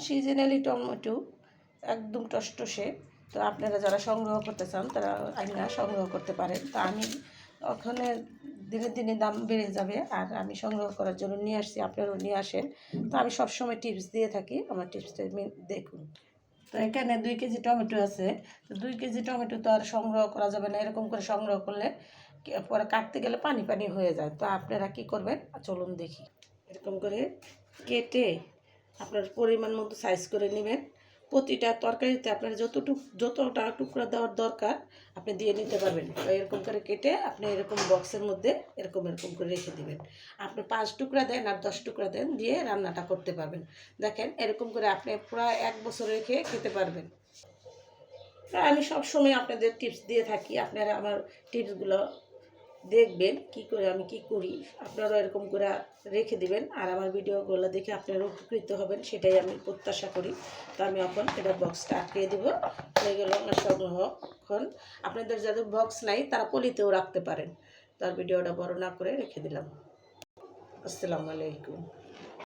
Seasonally tomato একদম টসটসে। তো আপনারা যারা সংগ্রহ করতে চান তারা আইনা সংগ্রহ করতে পারেন। তো আমি ওখানে দিনে দিনে দাম বেড়ে যাবে, আর আমি সংগ্রহ করার জন্য নিয়ে আসছি, আপনারাও নিয়ে আসেন। তো আমি সবসময় টিপস দিয়ে থাকি, আমার টিপসটা দেখুন। তো এখানে 2 কেজি টমেটো আছে। তো 2 কেজি টমেটো তো আর সংগ্রহ করা যাবে না, এরকম করে সংগ্রহ করলে পরে কাটতে গেলে পানি পানি হয়ে যায়। তো আপনারা কি করবেন চলুন দেখি। এরকম করে কেটে আপনার পরিমাণ মতো সাইজ করে নেবেন। প্রতিটা তরকারিতে আপনার যতটা টুকরা দেওয়ার দরকার আপনি দিয়ে নিতে পারবেন। তো এরকম করে কেটে আপনি এরকম বক্সের মধ্যে এরকম করে রেখে দিবেন। আপনি 5 টুকরা দেন আর 10 টুকরা দেন, দিয়ে রান্নাটা করতে পারবেন। দেখেন এরকম করে আপনি প্রায় 1 বছর রেখে খেতে পারবেন। আমি সবসময় আপনাদের টিপস দিয়ে থাকি, আপনারা আমার টিপসগুলো দেখবেন কি করে আমি কি করি, আপনারা এরকম করে রেখে দিবেন। আর আমার ভিডিওগুলো দেখে আপনারা উপকৃত হবেন, সেটাই আমি প্রত্যাশা করি। তো আমি এখন এটা বক্সটা আটকে দেবো। হয়ে গেল আমার সংরক্ষণ। আপনাদের যাদের বক্স নাই তারা পলিতেও রাখতে পারেন। তার ভিডিওটা বড় না করে রেখে দিলাম। আসসালামু আলাইকুম।